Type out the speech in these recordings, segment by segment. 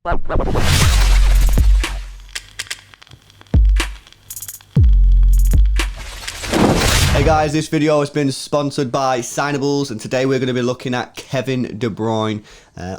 Hey guys, this video has been sponsored by Signables, and today we're going to be looking at Kevin De Bruyne,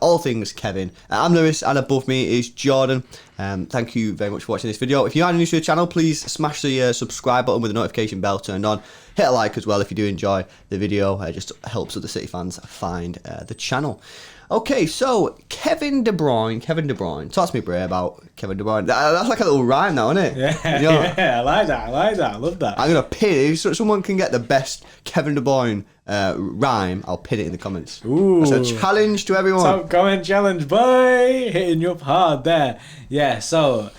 all things Kevin. I'm Lewis, and above me is Jordan. Thank you very much for watching this video. If you are new to the channel, please smash the subscribe button with the notification bell turned on. Hit a like as well if you do enjoy the video. It just helps other City fans find the channel. Okay, so Kevin De Bruyne. Talk to me, Bray, about Kevin De Bruyne. That's like a little rhyme now, isn't it? Yeah, you know, yeah, I like that. I love that. I'm going to pin it. If someone can get the best Kevin De Bruyne rhyme, I'll pin it in the comments. Ooh. That's a challenge to everyone. Top comment challenge, boy. Hitting you up hard there. Yeah, so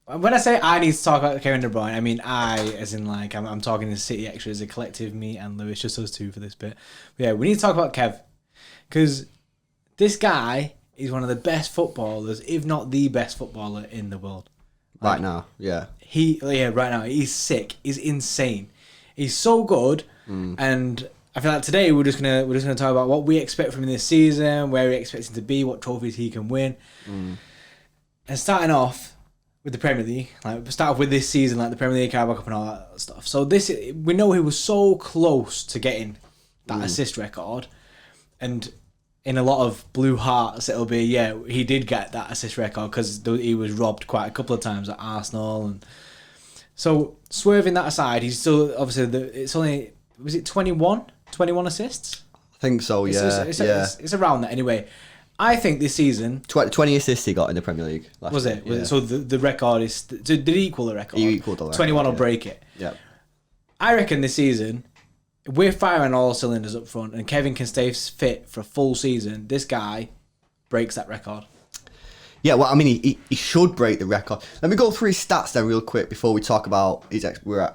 when I say I need to talk about Kevin De Bruyne, I mean I, as in like, I'm talking to City Extra as a collective, me and Lewis, just us two for this bit. But yeah, we need to talk about Kev, because this guy is one of the best footballers, if not the best footballer in the world. Right now, yeah. Right now, he's sick. He's insane. He's so good, and I feel like today we're just gonna talk about what we expect from him this season, where we expect him to be, what trophies he can win, and starting off with the Premier League. Like start off with this season, like the Premier League, Carabao Cup, and all that stuff. So we know he was so close to getting that assist record, and in a lot of blue hearts, it'll be, yeah, he did get that assist record because he was robbed quite a couple of times at Arsenal. And so, swerving that aside, he's still, obviously, it's only, was it 21 assists? I think so, yeah. It's around that anyway. I think this season... 20 assists he got in the Premier League last Was it? Yeah. So the record is... So did he equal the record? He equalled the record. 21 will break it. Yeah. I reckon this season, if we're firing all cylinders up front and Kevin can stay fit for a full season, this guy breaks that record. Yeah, well, I mean, he should break the record. Let me go through his stats then real quick before we talk about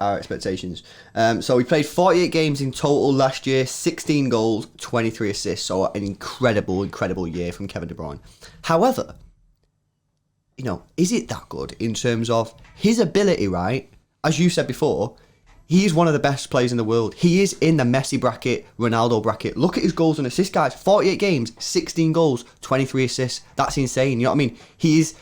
our expectations. So he played 48 games in total last year, 16 goals, 23 assists. So an incredible year from Kevin De Bruyne. However, you know, is it that good in terms of his ability, right? As you said before, he is one of the best players in the world. He is in the Messi bracket, Ronaldo bracket. Look at his goals and assists, guys. 48 games, 16 goals, 23 assists. That's insane. You know what I mean? He is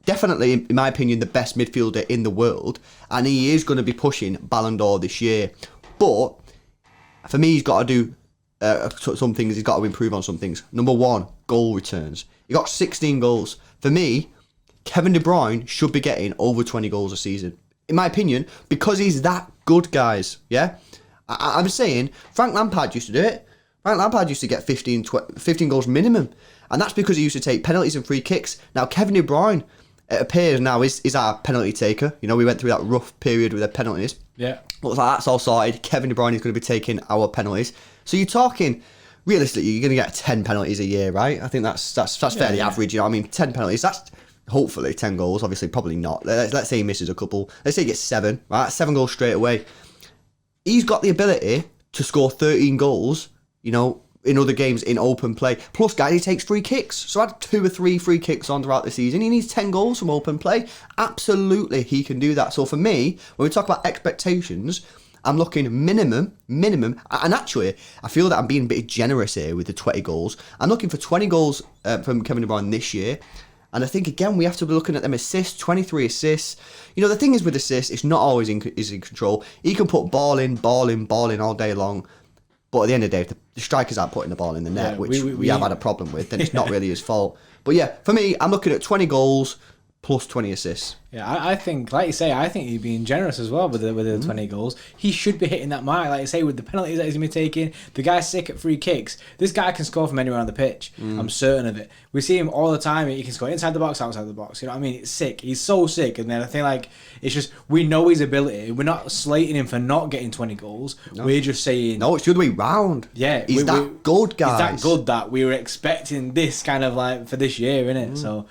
definitely, in my opinion, the best midfielder in the world. And he is going to be pushing Ballon d'Or this year. But for me, he's got to do some things. He's got to improve on some things. Number one, goal returns. He got 16 goals. For me, Kevin De Bruyne should be getting over 20 goals a season. In my opinion, because he's that good, guys. Yeah? I'm saying, Frank Lampard used to do it. Frank Lampard used to get 15 goals minimum. And that's because he used to take penalties and free kicks. Now, Kevin De Bruyne, it appears now, is our penalty taker. You know, we went through that rough period with the penalties. Yeah. Looks like that's all sorted. Kevin De Bruyne is going to be taking our penalties. So you're talking, realistically, you're going to get 10 penalties a year, right? I think that's fairly average. You know what I mean? 10 penalties, that's... Hopefully 10 goals, obviously probably not. Let's say he misses a couple. Let's say he gets 7, right? 7 goals straight away. He's got the ability to score 13 goals, you know, in other games in open play. Plus, guys, he takes free kicks. So add 2 or 3 free kicks on throughout the season. He needs 10 goals from open play. Absolutely, he can do that. So for me, when we talk about expectations, I'm looking minimum, and actually, I feel that I'm being a bit generous here with the 20 goals. I'm looking for 20 goals from Kevin De Bruyne this year. And I think, again, we have to be looking at them assists, 23 assists. You know, the thing is with assists, it's not always in control. He can put ball in all day long. But at the end of the day, if the strikers aren't putting the ball in the net, which we have had a problem with, then it's not really his fault. But yeah, for me, I'm looking at 20 goals plus 20 assists. Yeah, I think, like you say, I think he's being generous as well with the 20 goals. He should be hitting that mark, like you say, with the penalties that he's going to be taking. The guy's sick at free kicks. This guy can score from anywhere on the pitch. I'm certain of it. We see him all the time. He can score inside the box, outside the box. You know what I mean? It's sick. He's so sick. And then I think, like, it's just, we know his ability. We're not slating him for not getting 20 goals. No. We're just saying... No, it's the other way round. Yeah. He's that good, guys. He's that good that we were expecting this kind of, like, for this year, innit? So...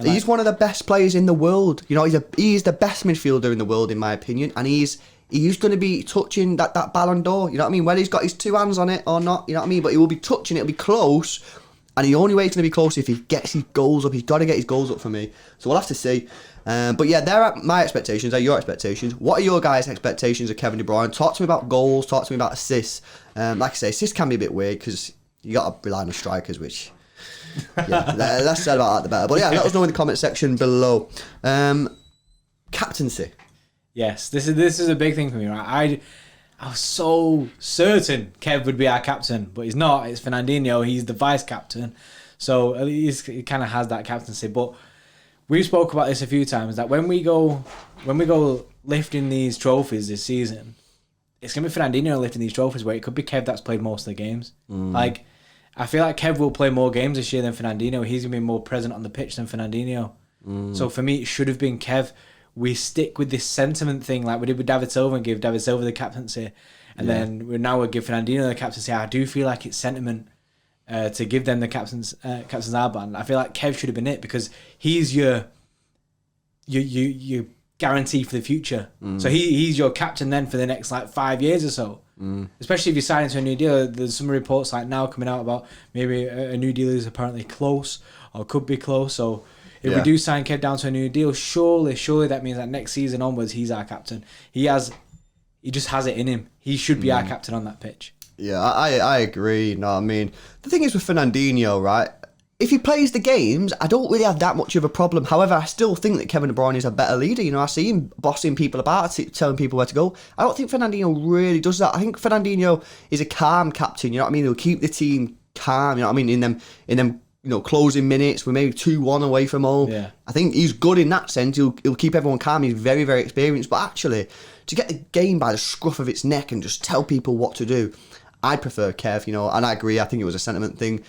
He's one of the best players in the world. You know, he's the best midfielder in the world, in my opinion. And he's going to be touching that Ballon d'Or. You know what I mean? Whether he's got his 2 hands on it or not, you know what I mean? But he will be touching it. It'll be close. And the only way it's going to be close if he gets his goals up. He's got to get his goals up for me. So we'll have to see. But yeah, there are my expectations. They're your expectations. What are your guys' expectations of Kevin De Bruyne? Talk to me about goals. Talk to me about assists. Like I say, assists can be a bit weird because you got to rely on strikers, which... Yeah, less said about that, the better. But yeah, let us know in the comment section below. Captaincy. Yes, this is a big thing for me, right? I was so certain Kev would be our captain, but he's not. It's Fernandinho. He's the vice captain, so at least he kind of has that captaincy. But we spoke about this a few times that when we go lifting these trophies this season, it's gonna be Fernandinho lifting these trophies. Where it could be Kev that's played most of the games. Like, I feel like Kev will play more games this year than Fernandinho. He's gonna be more present on the pitch than Fernandinho. So for me, it should have been Kev. We stick with this sentiment thing like we did with David Silva and give David Silva the captaincy, and then we'll give Fernandinho the captaincy. I do feel like it's sentiment to give them the captain's armband. I feel like Kev should have been it because he's your guarantee for the future. So he's your captain then for the next like 5 years or so. Especially if you sign into a new deal. There's some reports like now coming out about maybe a new deal is apparently close or could be close. So if we do sign Kev down to a new deal, surely that means that next season onwards he's our captain. He just has it in him. He should be our captain on that pitch. Yeah, I agree. No, I mean, the thing is with Fernandinho, right? If he plays the games, I don't really have that much of a problem. However, I still think that Kevin De Bruyne is a better leader. You know, I see him bossing people about, telling people where to go. I don't think Fernandinho really does that. I think Fernandinho is a calm captain. You know what I mean? He'll keep the team calm. You know what I mean? In them. You know, closing minutes, we're maybe 2-1 away from home. Yeah. I think he's good in that sense. He'll keep everyone calm. He's very, very experienced. But actually, to get the game by the scruff of its neck and just tell people what to do, I'd prefer Kev, you know, and I agree. I think it was a sentiment thing.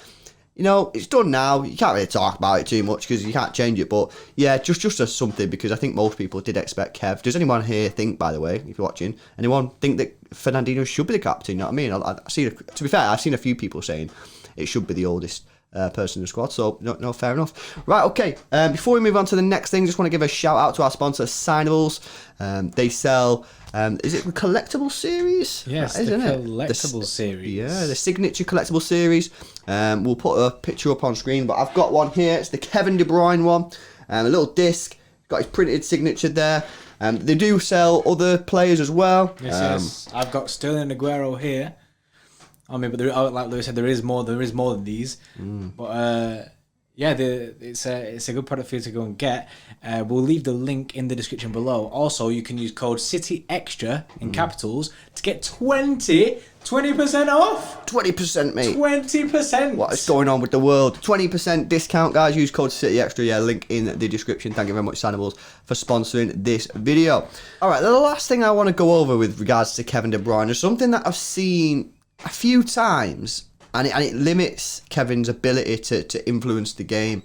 You know, it's done now. You can't really talk about it too much because you can't change it. But yeah, just as something, because I think most people did expect Kev. Does anyone here think, by the way, if you're watching, anyone think that Fernandinho should be the captain? You know what I mean? I see. To be fair, I've seen a few people saying it should be the oldest person in the squad, so no, fair enough. Right, okay. Before we move on to the next thing, just want to give a shout out to our sponsor, Signables. They sell, is it the collectible series? Yes, the collectible series. Yeah, the signature collectible series. We'll put a picture up on screen, but I've got one here. It's the Kevin De Bruyne one. A little disc, got his printed signature there. They do sell other players as well. Yes. I've got Sterling Aguero here. I mean, but like Lewis said, there is more than these. But yeah, it's a good product for you to go and get. We'll leave the link in the description below. Also, you can use code CityExtra in capitals to get 20% off. 20%, mate. 20%. What is going on with the world? 20% discount, guys. Use code CityExtra. Yeah, link in the description. Thank you very much, Signables, for sponsoring this video. All right, the last thing I want to go over with regards to Kevin De Bruyne is something that I've seen a few times, and it limits Kevin's ability to influence the game,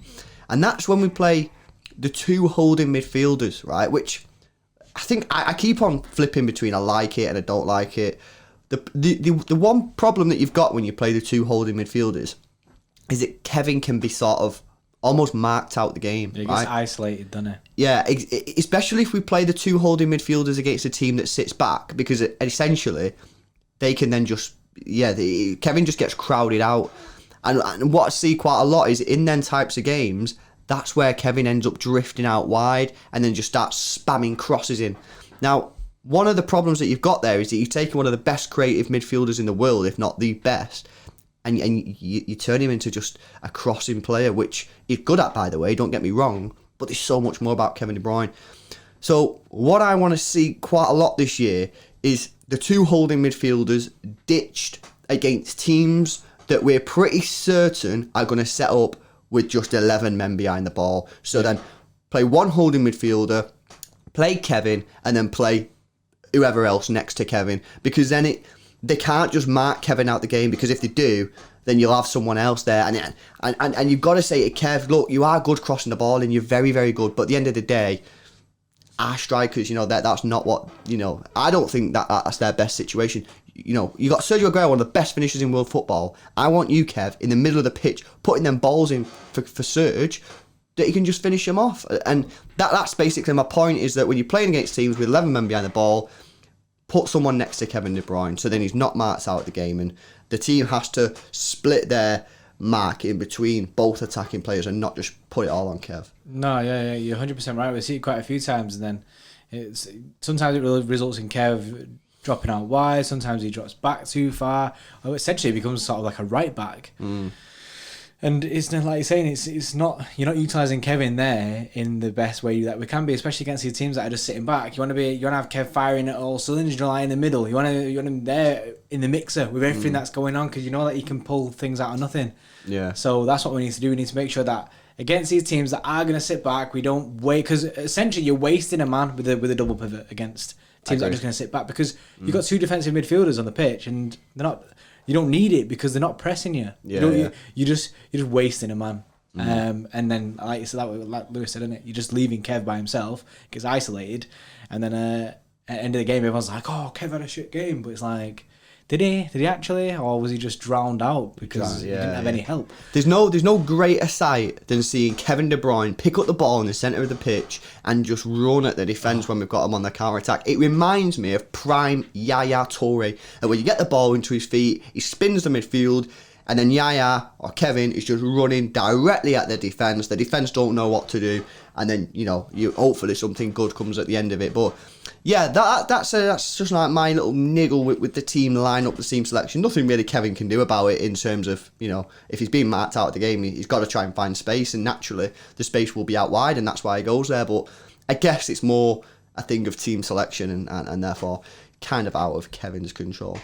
and that's when we play the two holding midfielders, right? Which I think I keep on flipping between I like it and I don't like it. The one problem that you've got when you play the two holding midfielders is that Kevin can be sort of almost marked out the game. It gets right? isolated, doesn't it? Yeah, especially if we play the two holding midfielders against a team that sits back, because essentially they can then just Kevin just gets crowded out. And what I see quite a lot is in them types of games, that's where Kevin ends up drifting out wide and then just starts spamming crosses in. Now, one of the problems that you've got there is that you've taken one of the best creative midfielders in the world, if not the best, and you turn him into just a crossing player, which he's good at, by the way, don't get me wrong, but there's so much more about Kevin De Bruyne. So what I want to see quite a lot this year is the two holding midfielders ditched against teams that we're pretty certain are going to set up with just 11 men behind the ball. So then play one holding midfielder, play Kevin, and then play whoever else next to Kevin. Because then they can't just mark Kevin out the game, because if they do, then you'll have someone else there. And you've got to say to Kev, look, you are good crossing the ball and you're very, very good. But at the end of the day, our strikers, that's not what, I don't think that's their best situation. You got Sergio Aguero, one of the best finishers in world football. I want you, Kev, in the middle of the pitch, putting them balls in for Serge, that he can just finish them off. And that's basically my point, is that when you're playing against teams with 11 men behind the ball, put someone next to Kevin De Bruyne, so then he's not marked out of the game, and the team has to split their mark in between both attacking players and not just put it all on Kev. No, yeah, you're 100% right. We see it quite a few times, and then sometimes it really results in Kev dropping out wide. Sometimes he drops back too far. Essentially, it becomes sort of like a right back. And it's not like you're saying, it's not, you're not utilising Kevin there in the best way that we can be, especially against these teams that are just sitting back. You want to have Kev firing at all cylinders, like in the middle. You want him there in the mixer with everything that's going on, because you know that he can pull things out of nothing. Yeah. So that's what we need to do. We need to make sure that against these teams that are going to sit back, we don't wait, because essentially you're wasting a man with a double pivot against teams that are just going to sit back, because you've got two defensive midfielders on the pitch and they're not. You don't need it because they're not pressing you. You're just wasting a man. And then like you said, like Lewis said, isn't it? You're just leaving Kev by himself, gets isolated, and then at the end of the game, everyone's like, "Oh, Kev had a shit game," but it's like, did he actually, or was he just drowned out because he didn't have any help? There's no greater sight than seeing Kevin De Bruyne pick up the ball in the centre of the pitch and just run at the defence when we've got him on the counter attack. It reminds me of prime Yaya Toure, and when you get the ball into his feet, he spins the midfield, and then Yaya or Kevin is just running directly at the defence. The defence don't know what to do, and then you hopefully something good comes at the end of it. But yeah, that's just like my little niggle with the team lineup, the team selection. Nothing really Kevin can do about it in terms of, if he's being marked out of the game, he's got to try and find space, and naturally the space will be out wide, and that's why he goes there. But I guess it's more a thing of team selection and therefore kind of out of Kevin's control.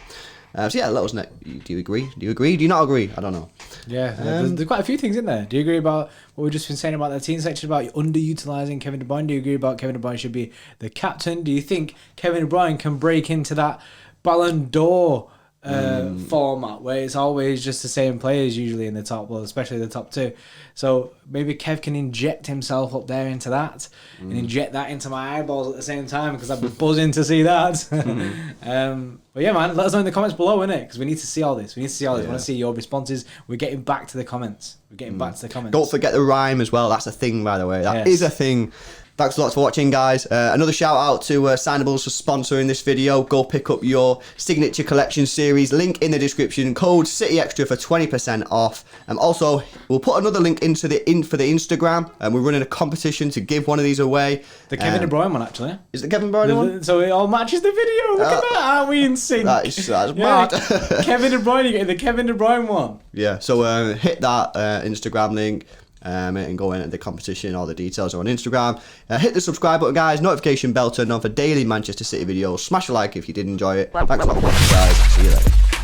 So yeah, let us know. Do you agree? Do you agree? Do you not agree? I don't know. Yeah, there's quite a few things in there. Do you agree about what we've just been saying about the team section about underutilising Kevin De Bruyne? Do you agree about Kevin De Bruyne should be the captain? Do you think Kevin De Bruyne can break into that Ballon d'Or format where it's always just the same players usually in the top, well, especially the top two? So maybe Kev can inject himself up there into that and inject that into my eyeballs at the same time, because I'd be buzzing to see that. But yeah, man, let us know in the comments below, innit? Because we need to see all this. We want to see your responses. We're getting back to the comments. Don't forget the rhyme as well. That's a thing, by the way. That is a thing. Thanks a lot for watching, guys. Another shout out to Signables for sponsoring this video. Go pick up your signature collection series. Link in the description. Code CityExtra for 20% off. Also, we'll put another link for the Instagram. We're running a competition to give one of these away. The Kevin De Bruyne one, actually. Is the Kevin De Bruyne one? So it all matches the video. Look at that. Aren't we in sync? That's mad. Kevin De Bruyne, you're getting the Kevin De Bruyne one. Yeah. So hit that Instagram link. And go in at the competition. All the details are on Instagram. Hit the subscribe button, guys. Notification bell turned on for daily Manchester City videos. Smash a like if you did enjoy it. Thanks a lot for watching, guys. See you later.